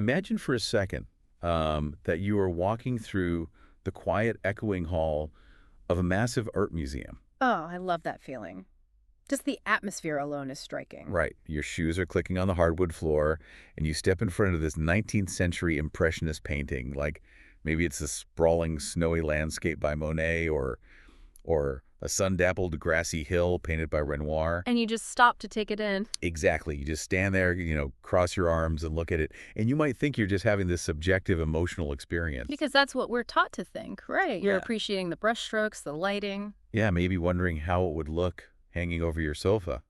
Imagine for a second that you are walking through the quiet, echoing hall of a massive art museum. Oh, I love that feeling. Just the atmosphere alone is striking. Right. Your shoes are clicking on the hardwood floor, and you step in front of this 19th century Impressionist painting, like maybe it's a sprawling, snowy landscape by Monet or a sun-dappled grassy hill painted by Renoir. And you just stop to take it in. Exactly. You just stand there, cross your arms and look at it, and you might think you're just having this subjective emotional experience. Because that's what we're taught to think, right? You're Yeah. appreciating the brushstrokes, the lighting. Yeah, maybe wondering how it would look hanging over your sofa.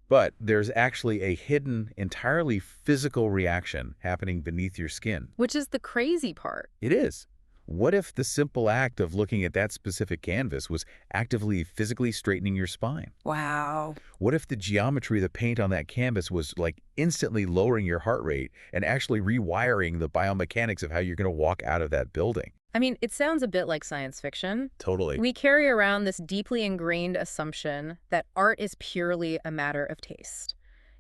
But there's actually a hidden, entirely physical reaction happening beneath your skin. Which is the crazy part. It is. What if the simple act of looking at that specific canvas was actively physically straightening your spine? Wow. What if the geometry of the paint on that canvas was like instantly lowering your heart rate and actually rewiring the biomechanics of how you're going to walk out of that building? I mean, it sounds a bit like science fiction. Totally. We carry around this deeply ingrained assumption that art is purely a matter of taste.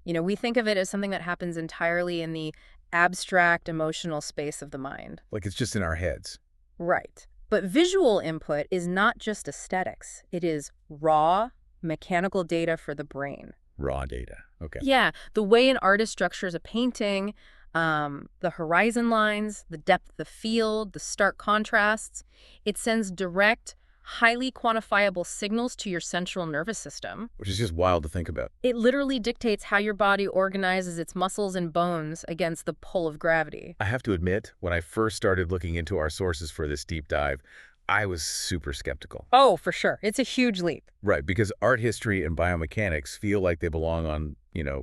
We think of it as something that happens entirely in the abstract, emotional space of the mind. Like it's just in our heads. Right. But visual input is not just aesthetics. It is raw, mechanical data for the brain. Raw data. Okay. Yeah, the way an artist structures a painting, the horizon lines, the depth of the field, the stark contrasts, it sends direct, highly quantifiable signals to your central nervous system. Which is just wild to think about. It literally dictates how your body organizes its muscles and bones against the pull of gravity. I have to admit, when I first started looking into our sources for this deep dive, I was super skeptical. Oh, for sure. It's a huge leap. Right, because art history and biomechanics feel like they belong on,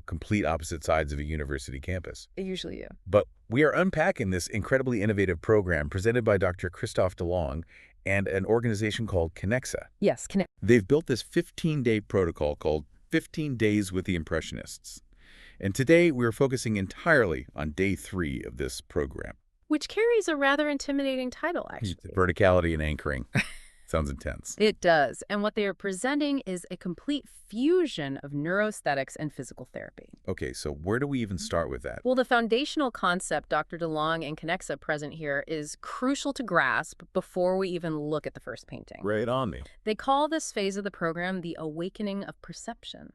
complete opposite sides of a university campus. They usually do. But we are unpacking this incredibly innovative program presented by Dr. Christophe Delong and an organization called Kinexa. Yes, connect. They've built this 15-day protocol called 15 Days with the Impressionists. And today we're focusing entirely on day 3 of this program. Which carries a rather intimidating title, actually. Verticality and anchoring. Sounds intense. It does. And what they are presenting is a complete fusion of neuroaesthetics and physical therapy. Okay, so where do we even start with that? Well, the foundational concept Dr. DeLong and Kinexa present here is crucial to grasp before we even look at the first painting. Right on me. They call this phase of the program the awakening of perception.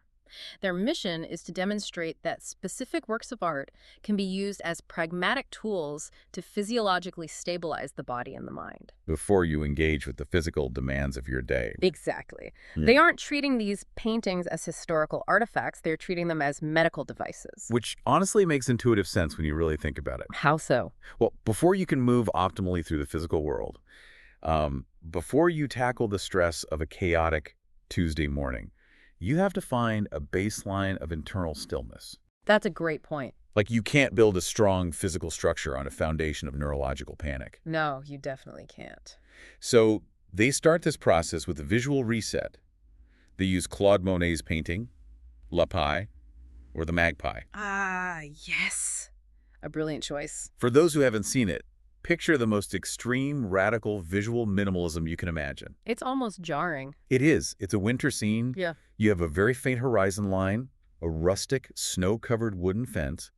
Their mission is to demonstrate that specific works of art can be used as pragmatic tools to physiologically stabilize the body and the mind. Before you engage with the physical demands of your day. Exactly. Yeah. They aren't treating these paintings as historical artifacts. They're treating them as medical devices. Which honestly makes intuitive sense when you really think about it. How so? Well, before you can move optimally through the physical world, before you tackle the stress of a chaotic Tuesday morning, you have to find a baseline of internal stillness. That's a great point. Like you can't build a strong physical structure on a foundation of neurological panic. No, you definitely can't. So they start this process with a visual reset. They use Claude Monet's painting, La Pie, or the Magpie. Ah, yes. A brilliant choice. For those who haven't seen it, picture the most extreme, radical visual minimalism you can imagine. It's almost jarring. It is. It's a winter scene. Yeah. You have a very faint horizon line, a rustic, snow-covered wooden fence,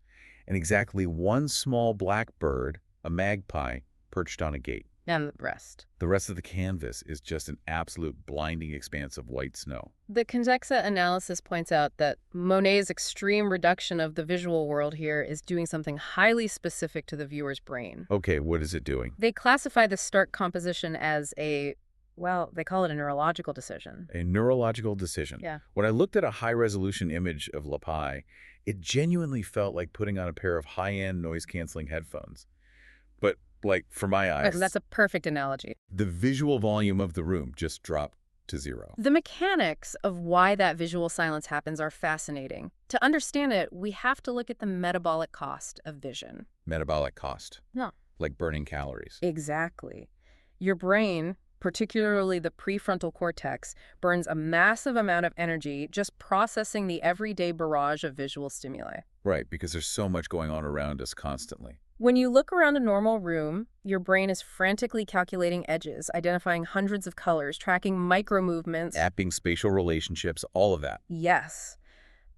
and exactly one small black bird, a magpie, perched on a gate. And the rest. The rest of the canvas is just an absolute blinding expanse of white snow. The Kinexa analysis points out that Monet's extreme reduction of the visual world here is doing something highly specific to the viewer's brain. Okay, what is it doing? They classify the stark composition as they call it a neurological decision. A neurological decision. Yeah. When I looked at a high-resolution image of La Pie, it genuinely felt like putting on a pair of high-end noise-canceling headphones. But, for my eyes, That's a perfect analogy. the visual volume of the room just dropped to 0. The mechanics of why that visual silence happens are fascinating. To understand it, we have to look at the metabolic cost of vision. Metabolic cost. No. Like burning calories. Exactly. Your brain, particularly the prefrontal cortex, burns a massive amount of energy just processing the everyday barrage of visual stimuli. Right, because there's so much going on around us constantly. When you look around a normal room, your brain is frantically calculating edges, identifying hundreds of colors, tracking micro movements. Mapping spatial relationships, all of that. Yes.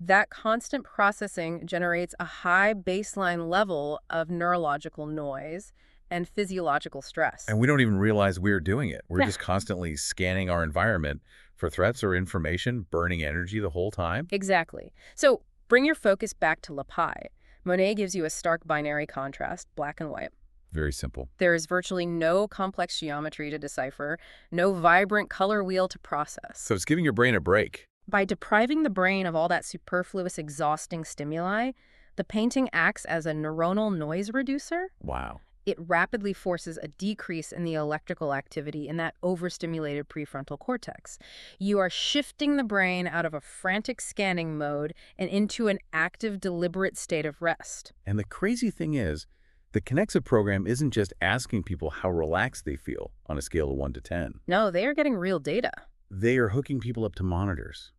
That constant processing generates a high baseline level of neurological noise and physiological stress. And we don't even realize we're doing it. We're Yeah. just constantly scanning our environment for threats or information, burning energy the whole time. Exactly. So bring your focus back to Lapai. Monet gives you a stark binary contrast, black and white. Very simple. There is virtually no complex geometry to decipher, no vibrant color wheel to process. So it's giving your brain a break. By depriving the brain of all that superfluous, exhausting stimuli, the painting acts as a neuronal noise reducer. Wow. It rapidly forces a decrease in the electrical activity in that overstimulated prefrontal cortex. You are shifting the brain out of a frantic scanning mode and into an active, deliberate state of rest. And the crazy thing is, the Kinexa program isn't just asking people how relaxed they feel on a scale of 1 to 10. No, they are getting real data. They are hooking people up to monitors.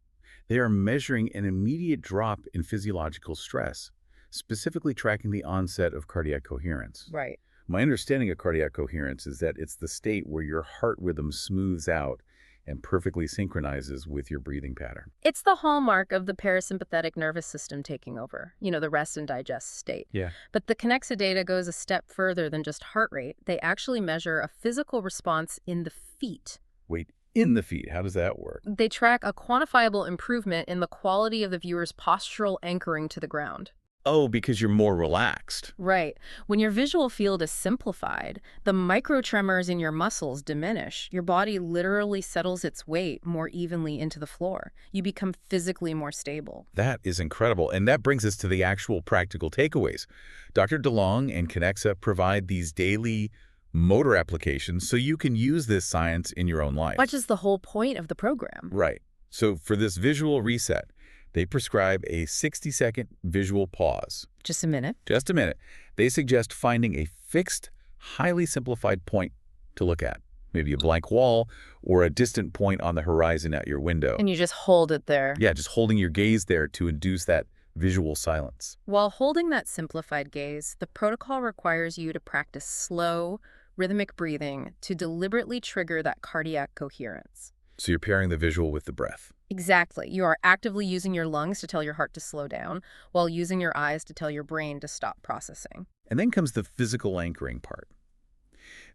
They are measuring an immediate drop in physiological stress, specifically tracking the onset of cardiac coherence. Right. My understanding of cardiac coherence is that it's the state where your heart rhythm smooths out and perfectly synchronizes with your breathing pattern. It's the hallmark of the parasympathetic nervous system taking over, the rest and digest state. Yeah. But the Kinexa data goes a step further than just heart rate. They actually measure a physical response in the feet. Wait, in the feet, how does that work? They track a quantifiable improvement in the quality of the viewer's postural anchoring to the ground. Oh, because you're more relaxed. Right. When your visual field is simplified, the microtremors in your muscles diminish. Your body literally settles its weight more evenly into the floor. You become physically more stable. That is incredible. And that brings us to the actual practical takeaways. Dr. Delong and Kinexa provide these daily motor applications so you can use this science in your own life. Which is the whole point of the program. Right. So for this visual reset, they prescribe a 60-second visual pause. Just a minute. Just a minute. They suggest finding a fixed, highly simplified point to look at. Maybe a blank wall or a distant point on the horizon at your window. And you just hold it there. Yeah, just holding your gaze there to induce that visual silence. While holding that simplified gaze, the protocol requires you to practice slow, rhythmic breathing to deliberately trigger that cardiac coherence. So you're pairing the visual with the breath. Exactly. You are actively using your lungs to tell your heart to slow down, while using your eyes to tell your brain to stop processing. And then comes the physical anchoring part.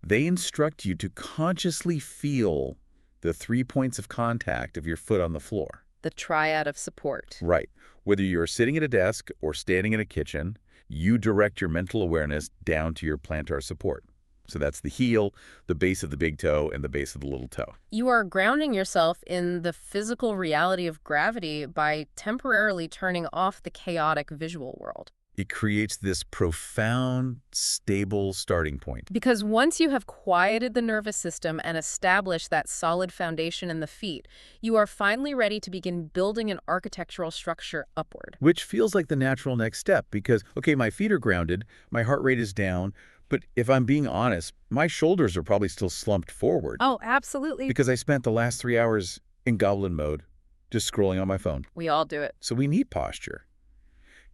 They instruct you to consciously feel the 3 points of contact of your foot on the floor. The triad of support. Right. Whether you're sitting at a desk or standing in a kitchen, you direct your mental awareness down to your plantar support. So that's the heel, the base of the big toe, and the base of the little toe. You are grounding yourself in the physical reality of gravity by temporarily turning off the chaotic visual world. It creates this profound, stable starting point. Because once you have quieted the nervous system and established that solid foundation in the feet, you are finally ready to begin building an architectural structure upward. Which feels like the natural next step because, okay, my feet are grounded, my heart rate is down, but if I'm being honest, my shoulders are probably still slumped forward. Oh, absolutely. Because I spent the last 3 hours in goblin mode, just scrolling on my phone. We all do it. So we need posture.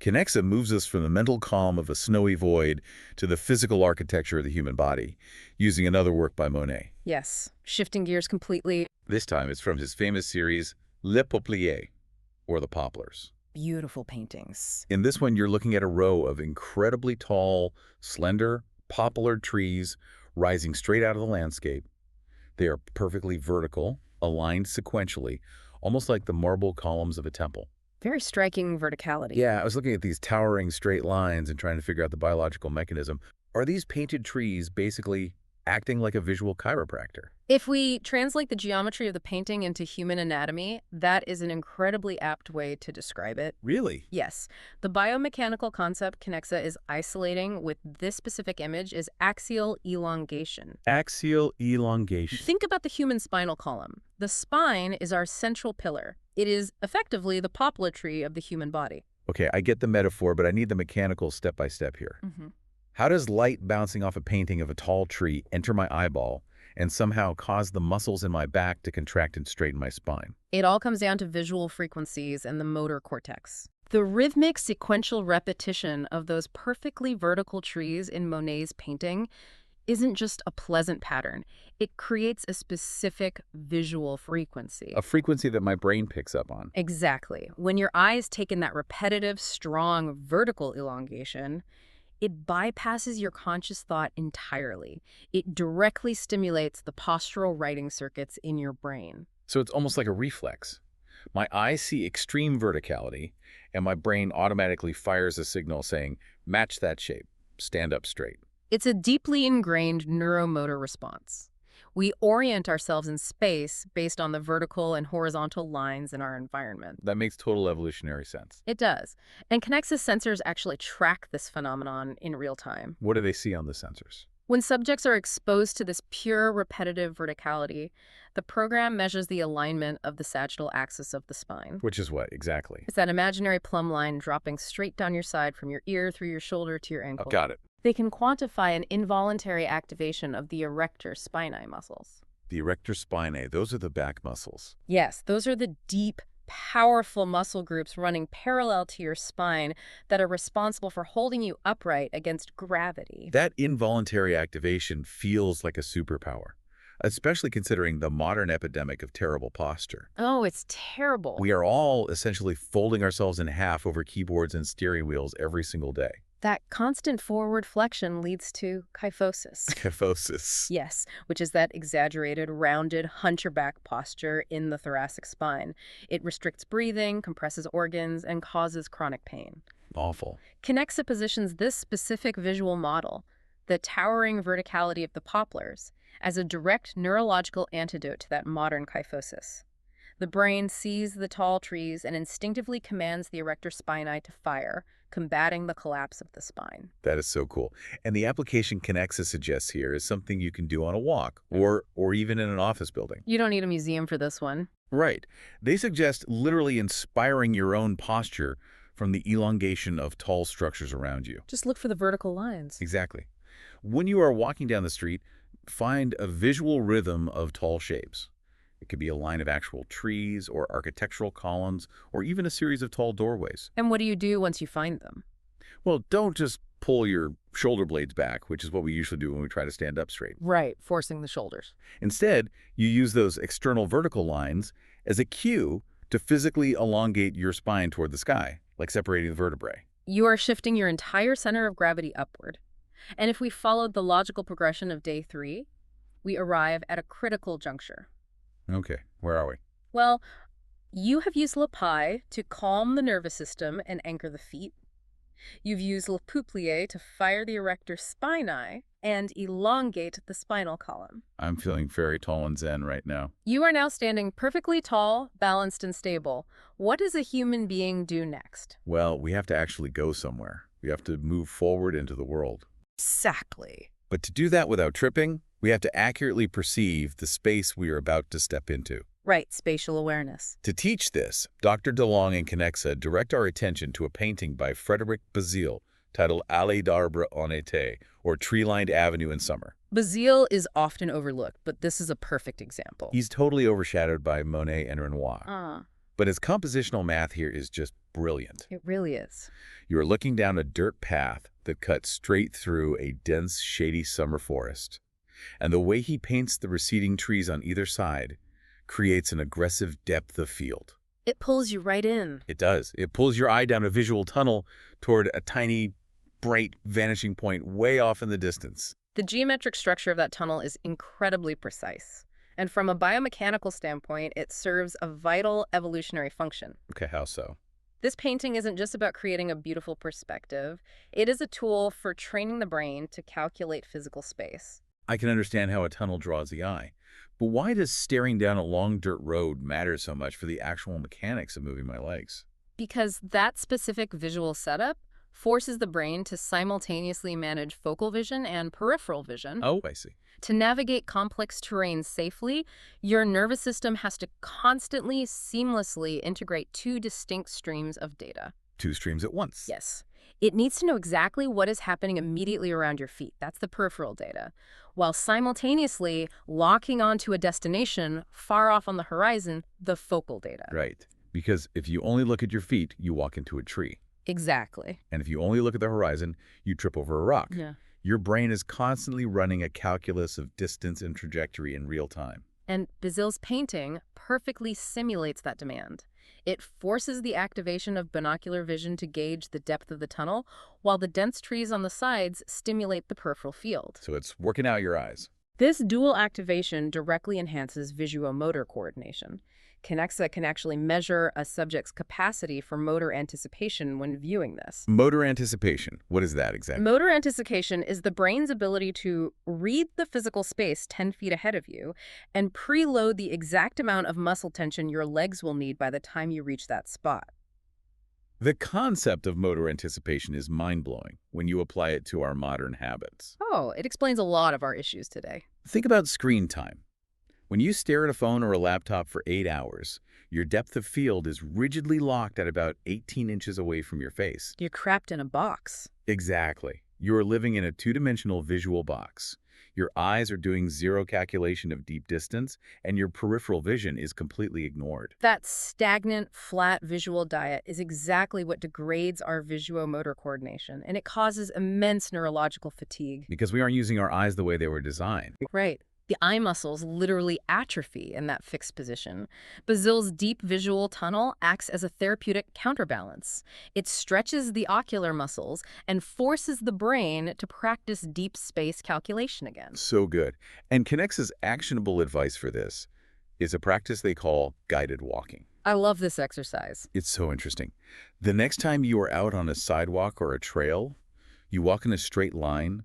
Kinexa moves us from the mental calm of a snowy void to the physical architecture of the human body, using another work by Monet. Yes, shifting gears completely. This time it's from his famous series, Les Peupliers, or the Poplars. Beautiful paintings. In this one, you're looking at a row of incredibly tall, slender, poplar trees rising straight out of the landscape. They are perfectly vertical, aligned sequentially, almost like the marble columns of a temple. Very striking verticality. Yeah, I was looking at these towering straight lines and trying to figure out the biological mechanism. Are these painted trees basically acting like a visual chiropractor? If we translate the geometry of the painting into human anatomy, that is an incredibly apt way to describe it. Really? Yes. The biomechanical concept Kinexa is isolating with this specific image is axial elongation. Axial elongation. Think about the human spinal column. The spine is our central pillar. It is effectively the poplar tree of the human body. Okay, I get the metaphor, but I need the mechanical step-by-step here. How does light bouncing off a painting of a tall tree enter my eyeball and somehow cause the muscles in my back to contract and straighten my spine? It all comes down to visual frequencies and the motor cortex. The rhythmic sequential repetition of those perfectly vertical trees in Monet's painting isn't just a pleasant pattern. It creates a specific visual frequency. A frequency that my brain picks up on. Exactly. When your eyes take in that repetitive, strong vertical elongation, it bypasses your conscious thought entirely. It directly stimulates the postural writing circuits in your brain. So it's almost like a reflex. My eyes see extreme verticality, and my brain automatically fires a signal saying, match that shape, stand up straight. It's a deeply ingrained neuromotor response. We orient ourselves in space based on the vertical and horizontal lines in our environment. That makes total evolutionary sense. It does. And Kinexa's sensors actually track this phenomenon in real time. What do they see on the sensors? When subjects are exposed to this pure repetitive verticality, the program measures the alignment of the sagittal axis of the spine. Which is what, exactly? It's that imaginary plumb line dropping straight down your side from your ear through your shoulder to your ankle. Oh, got it. They can quantify an involuntary activation of the erector spinae muscles. The erector spinae, those are the back muscles. Yes, those are the deep, powerful muscle groups running parallel to your spine that are responsible for holding you upright against gravity. That involuntary activation feels like a superpower, especially considering the modern epidemic of terrible posture. Oh, it's terrible. We are all essentially folding ourselves in half over keyboards and steering wheels every single day. That constant forward flexion leads to kyphosis. Kyphosis. Yes, which is that exaggerated, rounded, hunchback posture in the thoracic spine. It restricts breathing, compresses organs, and causes chronic pain. Awful. Kinexa positions this specific visual model, the towering verticality of the poplars, as a direct neurological antidote to that modern kyphosis. The brain sees the tall trees and instinctively commands the erector spinae to fire, combating the collapse of the spine. That is so cool. And the application Kinexa suggests here is something you can do on a walk or even in an office building. You don't need a museum for this one. Right. They suggest literally inspiring your own posture from the elongation of tall structures around you. Just look for the vertical lines. Exactly. When you are walking down the street, find a visual rhythm of tall shapes. It could be a line of actual trees or architectural columns or even a series of tall doorways. And what do you do once you find them? Well, don't just pull your shoulder blades back, which is what we usually do when we try to stand up straight. Right, forcing the shoulders. Instead, you use those external vertical lines as a cue to physically elongate your spine toward the sky, like separating the vertebrae. You are shifting your entire center of gravity upward. And if we followed the logical progression of day 3, we arrive at a critical juncture. Okay, where are we? Well, you have used Lapai to calm the nervous system and anchor the feet. You've used Le Pouplier to fire the erector spinae and elongate the spinal column. I'm feeling very tall and zen right now. You are now standing perfectly tall, balanced, and stable. What does a human being do next? Well, we have to actually go somewhere. We have to move forward into the world. Exactly. But to do that without tripping, we have to accurately perceive the space we are about to step into. Right, spatial awareness. To teach this, Dr. Delong and Kinexa direct our attention to a painting by Frédéric Bazille titled Allée d'Arbre en été, or Tree-Lined Avenue in Summer. Bazille is often overlooked, but this is a perfect example. He's totally overshadowed by Monet and Renoir. But his compositional math here is just brilliant. It really is. You are looking down a dirt path that cuts straight through a dense, shady summer forest. And the way he paints the receding trees on either side creates an aggressive depth of field. It pulls you right in. It does. It pulls your eye down a visual tunnel toward a tiny, bright vanishing point way off in the distance. The geometric structure of that tunnel is incredibly precise. And from a biomechanical standpoint, it serves a vital evolutionary function. Okay, how so? This painting isn't just about creating a beautiful perspective. It is a tool for training the brain to calculate physical space. I can understand how a tunnel draws the eye. But why does staring down a long dirt road matter so much for the actual mechanics of moving my legs? Because that specific visual setup forces the brain to simultaneously manage focal vision and peripheral vision. Oh, I see. To navigate complex terrain safely, your nervous system has to constantly, seamlessly integrate 2 distinct streams of data. 2 streams at once. Yes. It needs to know exactly what is happening immediately around your feet. That's the peripheral data. While simultaneously locking onto a destination far off on the horizon, the focal data. Right. Because if you only look at your feet, you walk into a tree. Exactly. And if you only look at the horizon, you trip over a rock. Yeah. Your brain is constantly running a calculus of distance and trajectory in real time. And Bazille's painting perfectly simulates that demand. It forces the activation of binocular vision to gauge the depth of the tunnel, while the dense trees on the sides stimulate the peripheral field. So it's working out your eyes. This dual activation directly enhances visuomotor coordination. Kinexa can actually measure a subject's capacity for motor anticipation when viewing this. Motor anticipation, what is that exactly? Motor anticipation is the brain's ability to read the physical space 10 feet ahead of you and preload the exact amount of muscle tension your legs will need by the time you reach that spot. The concept of motor anticipation is mind-blowing when you apply it to our modern habits. Oh, it explains a lot of our issues today. Think about screen time. When you stare at a phone or a laptop for 8 hours, your depth of field is rigidly locked at about 18 inches away from your face. You're trapped in a box. Exactly. You are living in a two-dimensional visual box. Your eyes are doing zero calculation of deep distance, and your peripheral vision is completely ignored. That stagnant, flat visual diet is exactly what degrades our visuomotor coordination, and it causes immense neurological fatigue. Because we aren't using our eyes the way they were designed. Right. The eye muscles literally atrophy in that fixed position. Bazille's deep visual tunnel acts as a therapeutic counterbalance. It stretches the ocular muscles and forces the brain to practice deep space calculation again. So good. And Kinexa's actionable advice for this is a practice they call guided walking. I love this exercise. It's so interesting. The next time you are out on a sidewalk or a trail, you walk in a straight line,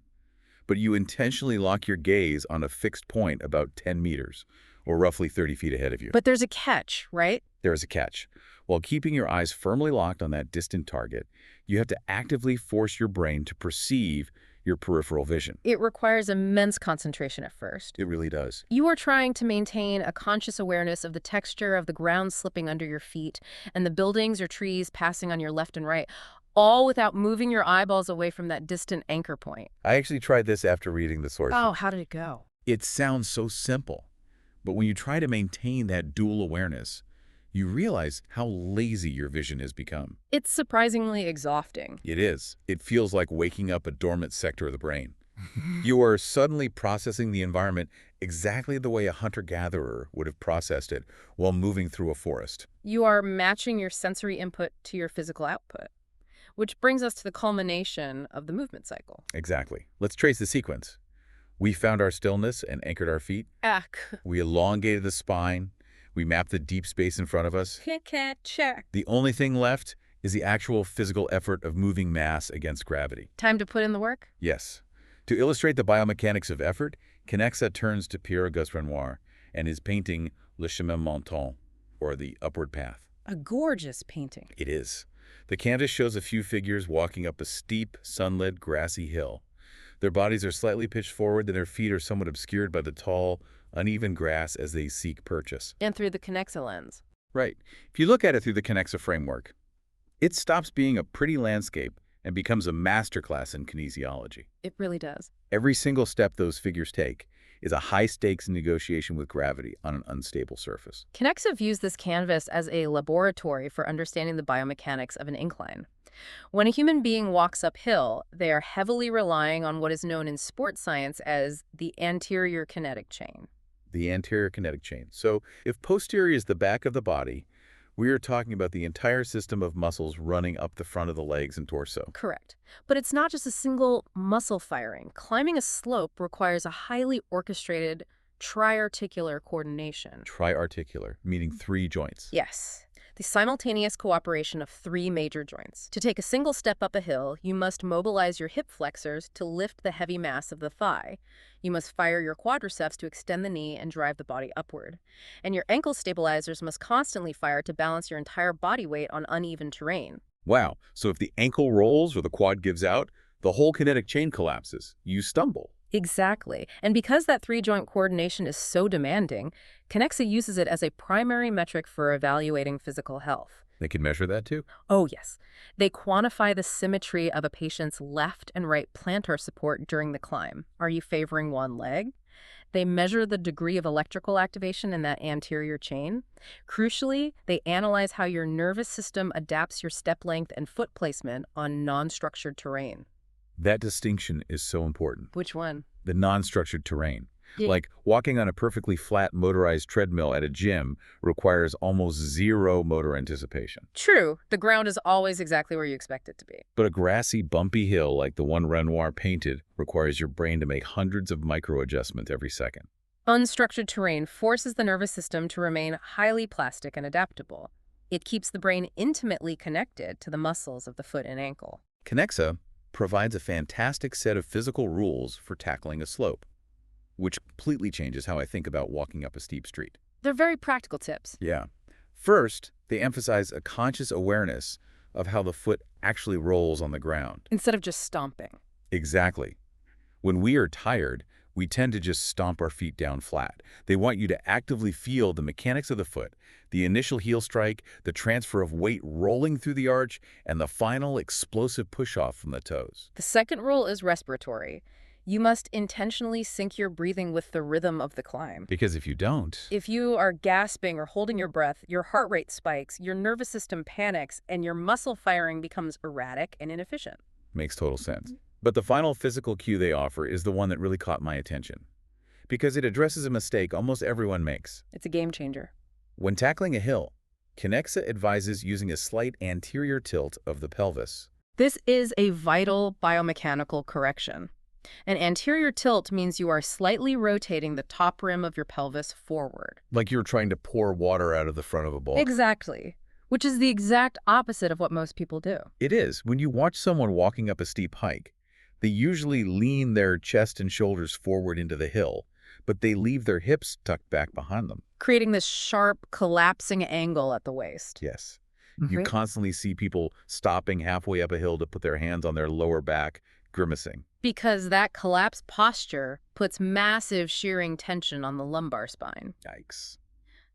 but you intentionally lock your gaze on a fixed point about 10 meters, or roughly 30 feet ahead of you. But there's a catch, right? There is a catch. While keeping your eyes firmly locked on that distant target, you have to actively force your brain to perceive your peripheral vision. It requires immense concentration at first. It really does. You are trying to maintain a conscious awareness of the texture of the ground slipping under your feet and the buildings or trees passing on your left and right, all without moving your eyeballs away from that distant anchor point. I actually tried this after reading the sources. Oh, how did it go? It sounds so simple, but when you try to maintain that dual awareness, you realize how lazy your vision has become. It's surprisingly exhausting. It is. It feels like waking up a dormant sector of the brain. You are suddenly processing the environment exactly the way a hunter-gatherer would have processed it while moving through a forest. You are matching your sensory input to your physical output, which brings us to the culmination of the movement cycle. Exactly. Let's trace the sequence. We found our stillness and anchored our feet. We elongated the spine. We mapped the deep space in front of us. Check. The only thing left is the actual physical effort of moving mass against gravity. Time to put in the work? Yes. To illustrate the biomechanics of effort, Kinexa turns to Pierre-Auguste Renoir and his painting Le Chemin Montant, or the Upward Path. A gorgeous painting. It is. The canvas shows a few figures walking up a steep, sunlit, grassy hill. Their bodies are slightly pitched forward and their feet are somewhat obscured by the tall, uneven grass as they seek purchase. And through the Kinexa lens. Right. If you look at it through the Kinexa framework, it stops being a pretty landscape and becomes a masterclass in kinesiology. It really does. Every single step those figures take is a high-stakes negotiation with gravity on an unstable surface. Kinexa views this canvas as a laboratory for understanding the biomechanics of an incline. When a human being walks uphill, they are heavily relying on what is known in sports science as the anterior kinetic chain. The anterior kinetic chain. So if posterior is the back of the body, we are talking about the entire system of muscles running up the front of the legs and torso. Correct. But it's not just a single muscle firing. Climbing a slope requires a highly orchestrated triarticular coordination. Triarticular, meaning 3 joints. Yes. The simultaneous cooperation of 3 major joints. To take a single step up a hill, you must mobilize your hip flexors to lift the heavy mass of the thigh. You must fire your quadriceps to extend the knee and drive the body upward. And your ankle stabilizers must constantly fire to balance your entire body weight on uneven terrain. Wow, so if the ankle rolls or the quad gives out, the whole kinetic chain collapses. You stumble. Exactly. And because that 3-joint coordination is so demanding, Kinexa uses it as a primary metric for evaluating physical health. They can measure that too? Oh, yes. They quantify the symmetry of a patient's left and right plantar support during the climb. Are you favoring one leg? They measure the degree of electrical activation in that anterior chain. Crucially, they analyze how your nervous system adapts your step length and foot placement on non-structured terrain. That distinction is so important. Which one? The non-structured terrain. Yeah. Like walking on a perfectly flat motorized treadmill at a gym requires almost zero motor anticipation. True, the ground is always exactly where you expect it to be. But a grassy, bumpy hill like the one Renoir painted requires your brain to make hundreds of micro-adjustments every second. Unstructured terrain forces the nervous system to remain highly plastic and adaptable. It keeps the brain intimately connected to the muscles of the foot and ankle. Kinexa provides a fantastic set of physical rules for tackling a slope, which completely changes how I think about walking up a steep street. They're very practical tips. Yeah. First, they emphasize a conscious awareness of how the foot actually rolls on the ground. Instead of just stomping. Exactly. When we are tired, we tend to just stomp our feet down flat. They want you to actively feel the mechanics of the foot, the initial heel strike, the transfer of weight rolling through the arch, and the final explosive push-off from the toes. The second rule is respiratory. You must intentionally sync your breathing with the rhythm of the climb. Because if you don't, If you are gasping or holding your breath, your heart rate spikes, your nervous system panics, and your muscle firing becomes erratic and inefficient. makes total sense. But the final physical cue they offer is the one that really caught my attention, because it addresses a mistake almost everyone makes. It's a game changer. When tackling a hill, Kinexa advises using a slight anterior tilt of the pelvis. This is a vital biomechanical correction. An anterior tilt means you are slightly rotating the top rim of your pelvis forward. Like you're trying to pour water out of the front of a bowl. Exactly. Which is the exact opposite of what most people do. It is. When you watch someone walking up a steep hike, they usually lean their chest and shoulders forward into the hill, but they leave their hips tucked back behind them. Creating this sharp, collapsing angle at the waist. Yes. You constantly see people stopping halfway up a hill to put their hands on their lower back, grimacing. Because that collapsed posture puts massive shearing tension on the lumbar spine. Yikes.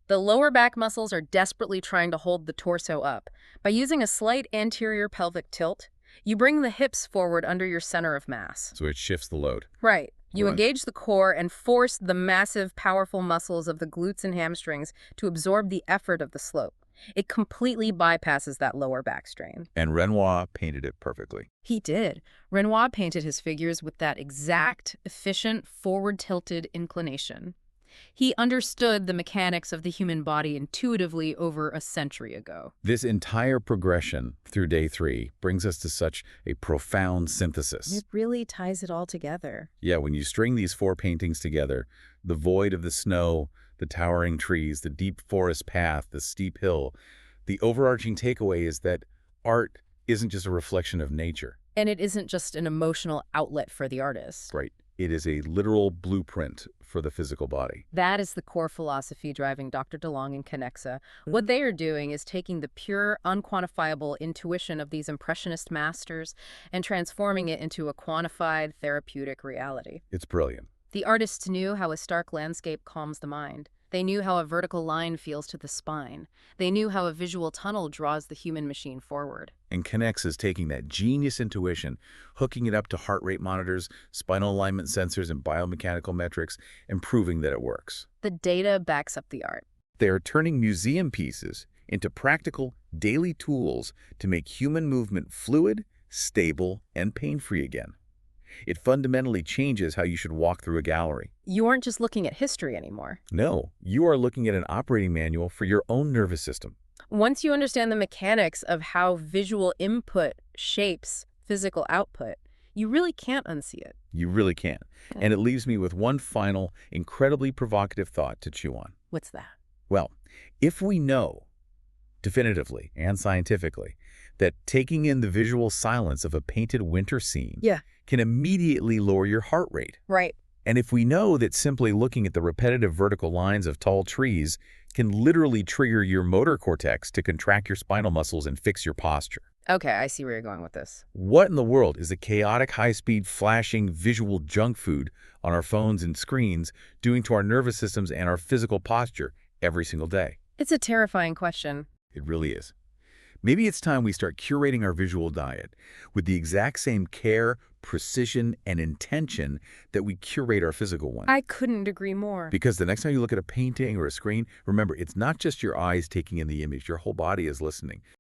The lower back muscles are desperately trying to hold the torso up. By using a slight anterior pelvic tilt, you bring the hips forward under your center of mass. So it shifts the load. Right. You Right. engage the core and force the massive, powerful muscles of the glutes and hamstrings to absorb the effort of the slope. It completely bypasses that lower back strain. And Renoir painted it perfectly. He did. Renoir painted his figures with that exact, efficient, forward-tilted inclination. He understood the mechanics of the human body intuitively over a century ago. This entire progression through day 3 brings us to such a profound synthesis. It really ties it all together. Yeah, when you string these 4 paintings together, the void of the snow, the towering trees, the deep forest path, the steep hill, the overarching takeaway is that art isn't just a reflection of nature. And it isn't just an emotional outlet for the artist. Right. It is a literal blueprint for the physical body. That is the core philosophy driving Dr. Delong and Kinexa. What they are doing is taking the pure, unquantifiable intuition of these Impressionist masters and transforming it into a quantified, therapeutic reality. It's brilliant. The artists knew how a stark landscape calms the mind. They knew how a vertical line feels to the spine. They knew how a visual tunnel draws the human machine forward. And Kinexa is taking that genius intuition, hooking it up to heart rate monitors, spinal alignment sensors, and biomechanical metrics, and proving that it works. The data backs up the art. They are turning museum pieces into practical, daily tools to make human movement fluid, stable, and pain-free again. It fundamentally changes how you should walk through a gallery. You aren't just looking at history anymore. No, you are looking at an operating manual for your own nervous system. Once you understand the mechanics of how visual input shapes physical output, you really can't unsee it. You really can. Yeah. And it leaves me with one final, incredibly provocative thought to chew on. What's that? Well, if we know, definitively and scientifically, that taking in the visual silence of a painted winter scene can immediately lower your heart rate. Right. And if we know that simply looking at the repetitive vertical lines of tall trees can literally trigger your motor cortex to contract your spinal muscles and fix your posture. Okay, I see where you're going with this. What in the world is the chaotic, high-speed, flashing visual junk food on our phones and screens doing to our nervous systems and our physical posture every single day? It's a terrifying question. It really is. Maybe it's time we start curating our visual diet with the exact same care, precision, and intention that we curate our physical one. I couldn't agree more. Because the next time you look at a painting or a screen, remember, it's not just your eyes taking in the image. Your whole body is listening.